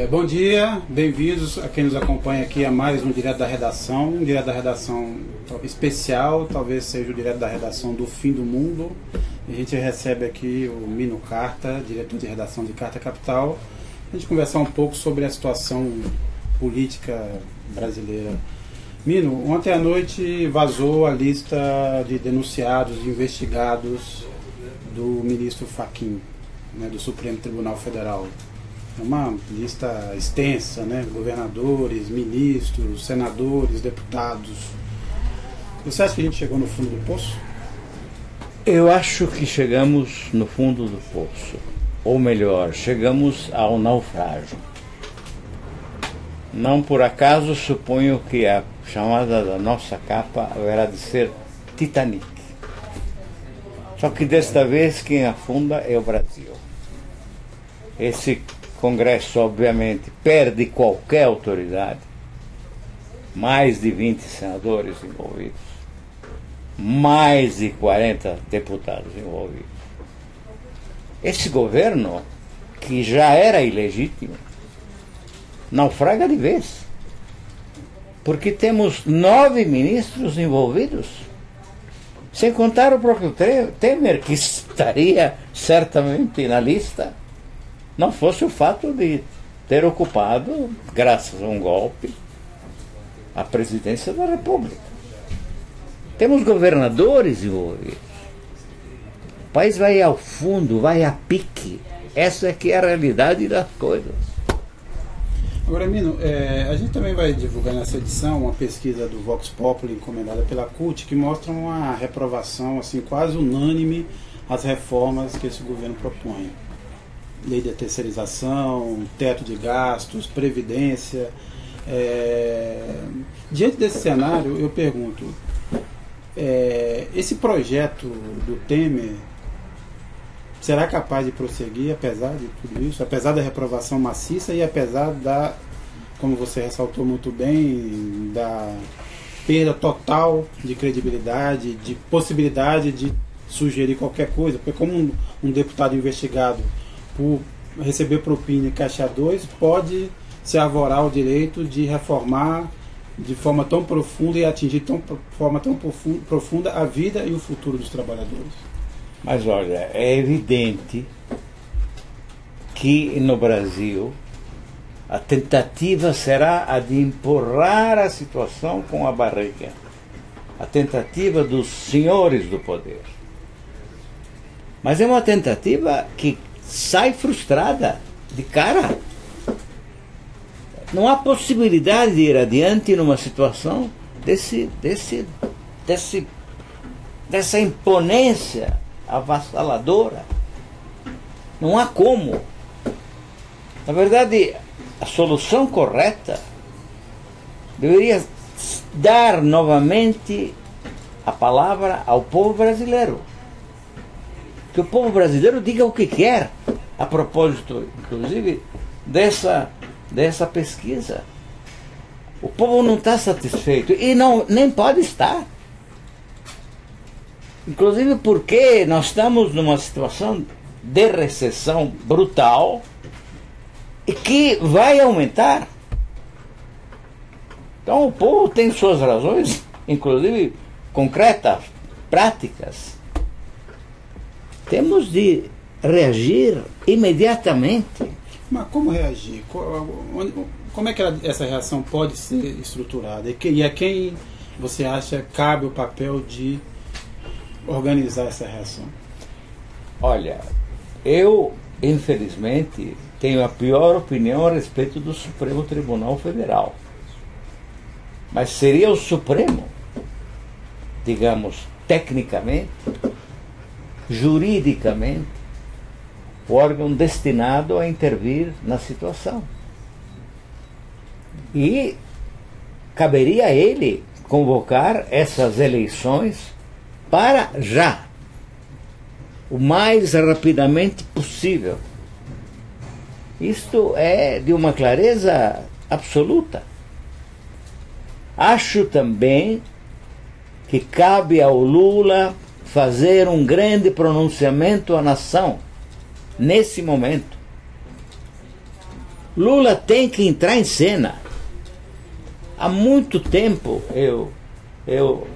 Bom dia, bem-vindos a quem nos acompanha aqui a mais um Direto da Redação, um Direto da Redação especial, talvez seja o Direto da Redação do Fim do Mundo. A gente recebe aqui o Mino Carta, diretor de redação de Carta Capital, a gente conversar um pouco sobre a situação política brasileira. Mino, ontem à noite vazou a lista de denunciados e investigados do ministro Fachin, né, do Supremo Tribunal Federal. É uma lista extensa, né? Governadores, ministros, senadores, deputados. Você acha que a gente chegou no fundo do poço? Eu acho que chegamos no fundo do poço. Ou melhor, chegamos ao naufrágio. Não por acaso suponho que a chamada da nossa capa haverá de ser Titanic. Só que desta vez quem afunda é o Brasil. Esse Congresso, obviamente, perde qualquer autoridade. Mais de 20 senadores envolvidos. Mais de 40 deputados envolvidos. Esse governo, que já era ilegítimo, naufraga de vez. Porque temos 9 ministros envolvidos. Sem contar o próprio Temer, que estaria certamente na lista, não fosse o fato de ter ocupado, graças a um golpe, a presidência da República. Temos governadores envolvidos. O país vai ao fundo, vai a pique. Essa é que é a realidade das coisas. Agora, Mino, a gente também vai divulgar nessa edição uma pesquisa do Vox Populi, encomendada pela CUT, que mostra uma reprovação assim, quase unânime às reformas que esse governo propõe. Lei da terceirização, teto de gastos, previdência. Diante desse cenário, eu pergunto, esse projeto do Temer será capaz de prosseguir apesar de tudo isso, apesar da reprovação maciça e apesar da, como você ressaltou muito bem, da perda total de credibilidade, de possibilidade de sugerir qualquer coisa, porque como um deputado investigado por receber propina e caixa 2, pode se arvorar o direito de reformar de forma tão profunda e atingir de forma tão profunda a vida e o futuro dos trabalhadores. Mas olha, é evidente que no Brasil a tentativa será a de empurrar a situação com a barriga. A tentativa dos senhores do poder. Mas é uma tentativa que sai frustrada de cara. Não há possibilidade de ir adiante numa situação dessa imponência avassaladora. Não há como. Na verdade, a solução correta deveria dar novamente a palavra ao povo brasileiro. Que o povo brasileiro diga o que quer, a propósito, inclusive, dessa pesquisa. O povo não está satisfeito e nem pode estar. Inclusive porque nós estamos numa situação de recessão brutal e que vai aumentar. Então o povo tem suas razões, inclusive concretas, práticas. Temos de reagir imediatamente. Mas como reagir? Como é que essa reação pode ser estruturada? E a quem você acha cabe o papel de organizar essa reação? Olha, eu, infelizmente, tenho a pior opinião a respeito do Supremo Tribunal Federal. Mas seria o Supremo, digamos, tecnicamente, juridicamente, o órgão destinado a intervir na situação. E caberia a ele convocar essas eleições para já, o mais rapidamente possível. Isto é de uma clareza absoluta. Acho também que cabe ao Lula fazer um grande pronunciamento à nação nesse momento. Lula tem que entrar em cena. Há muito tempo eu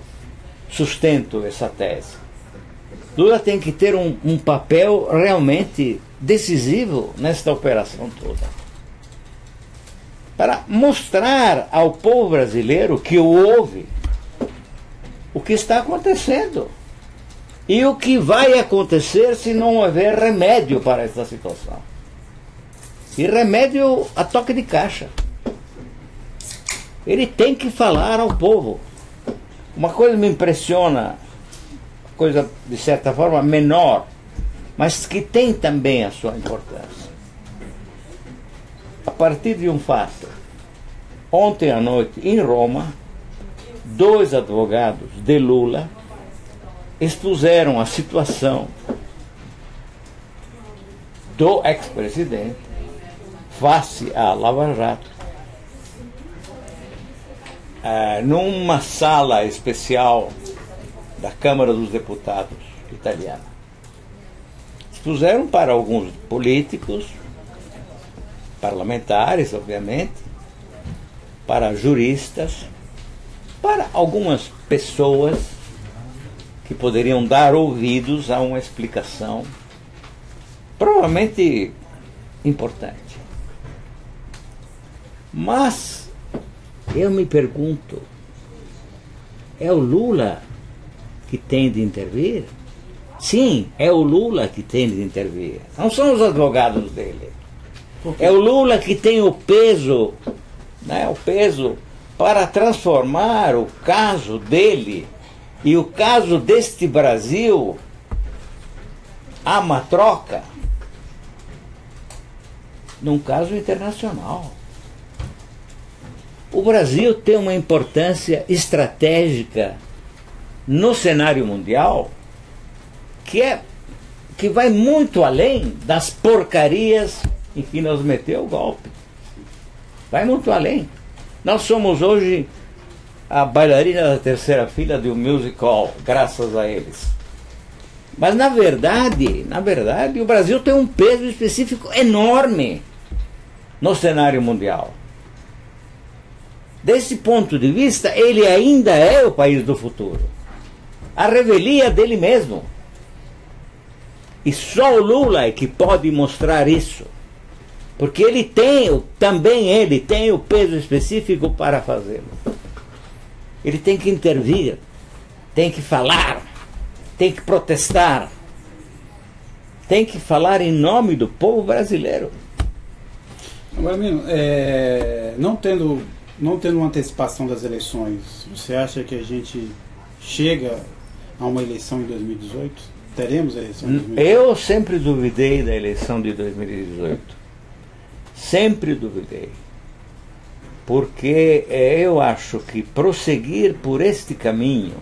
sustento essa tese. Lula tem que ter um papel realmente decisivo nesta operação toda, para mostrar ao povo brasileiro que o ouve o que está acontecendo e o que vai acontecer se não houver remédio para esta situação. E remédio a toque de caixa. Ele tem que falar ao povo. Uma coisa me impressiona, coisa de certa forma menor, mas que tem também a sua importância. A partir de um fato, ontem à noite em Roma, 2 advogados de Lula expuseram a situação do ex-presidente face à Lava Jato, numa sala especial da Câmara dos Deputados italiana. Expuseram para alguns políticos, parlamentares, obviamente, para juristas, para algumas pessoas que poderiam dar ouvidos a uma explicação provavelmente importante. Mas eu me pergunto, é o Lula que tem de intervir? Sim, é o Lula que tem de intervir. Não são os advogados dele. É o Lula que tem o peso, né, o peso para transformar o caso dele e o caso deste Brasil a uma troca num caso internacional. O Brasil tem uma importância estratégica no cenário mundial que vai muito além das porcarias em que nos meteu o golpe. Vai muito além. Nós somos hoje a bailarina da terceira fila de um musical, graças a eles. Mas na verdade, o Brasil tem um peso específico enorme no cenário mundial. Desse ponto de vista, ele ainda é o país do futuro. A revelia dele mesmo. E só o Lula é que pode mostrar isso. Porque ele tem, também ele tem o peso específico para fazê-lo. Ele tem que intervir, tem que falar, tem que protestar, tem que falar em nome do povo brasileiro. Agora, Mino, não tendo uma antecipação das eleições, você acha que a gente chega a uma eleição em 2018? Teremos eleição em 2018? Eu sempre duvidei da eleição de 2018. Sempre duvidei. Porque eu acho que prosseguir por este caminho,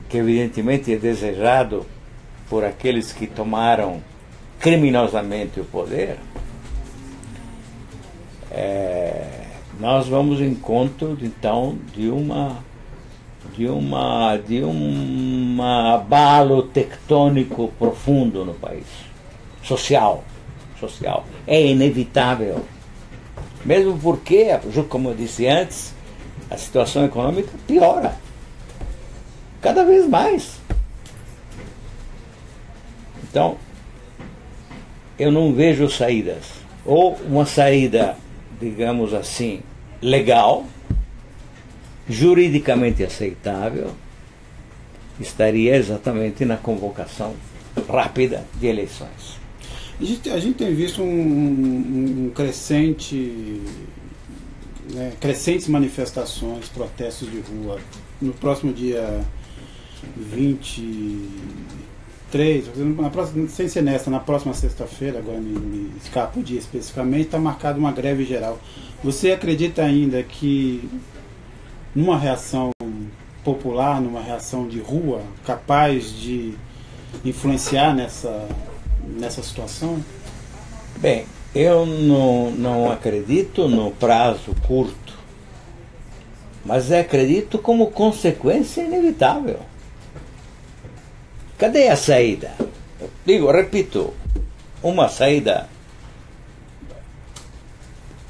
que evidentemente é desejado por aqueles que tomaram criminosamente o poder, nós vamos em encontro então de um abalo tectônico profundo no país, social. É inevitável. Mesmo porque, como eu disse antes, a situação econômica piora cada vez mais. Então, eu não vejo saídas. Ou uma saída, digamos assim, legal, juridicamente aceitável, estaria exatamente na convocação rápida de eleições. A gente tem visto crescentes manifestações, protestos de rua. No próximo dia 23, sem ser nesta, na próxima sexta-feira, agora me escapa o dia especificamente, está marcada uma greve geral. Você acredita ainda que numa reação popular, numa reação de rua, capaz de influenciar nessa situação? Bem, eu não acredito no prazo curto, mas acredito como consequência inevitável. Cadê a saída? Repito, uma saída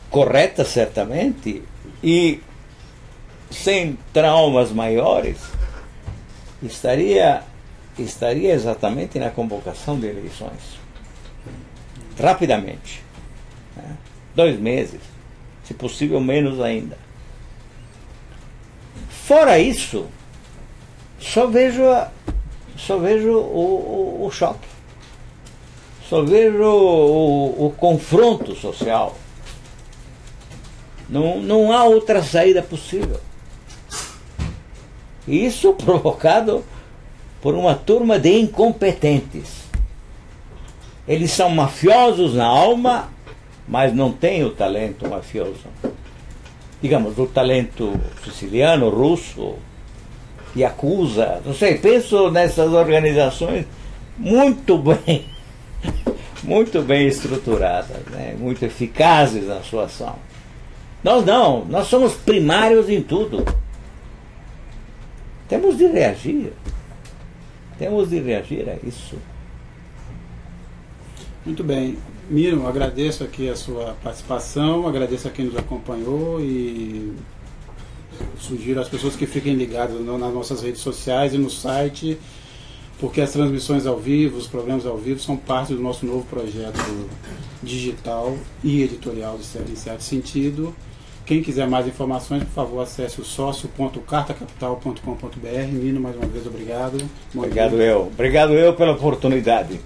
correta, certamente, e sem traumas maiores, estaria exatamente na convocação de eleições. Rapidamente. Né? 2 meses. Se possível, menos ainda. Fora isso, só vejo o choque. Só vejo o confronto social. Não há outra saída possível. E isso provocado por uma turma de incompetentes. Eles são mafiosos na alma, mas não têm o talento mafioso. Digamos, o talento siciliano, russo, yakuza, não sei, penso nessas organizações muito bem estruturadas, né? Muito eficazes na sua ação. Nós não, nós somos primários em tudo. Temos de reagir a isso. Muito bem. Miro, agradeço aqui a sua participação, agradeço a quem nos acompanhou e sugiro às pessoas que fiquem ligadas nas nossas redes sociais e no site, porque as transmissões ao vivo, os programas ao vivo são parte do nosso novo projeto digital e editorial em certo sentido. Quem quiser mais informações, por favor, acesse o sócio.cartacapital.com.br. Mino, mais uma vez, obrigado. Obrigado eu pela oportunidade.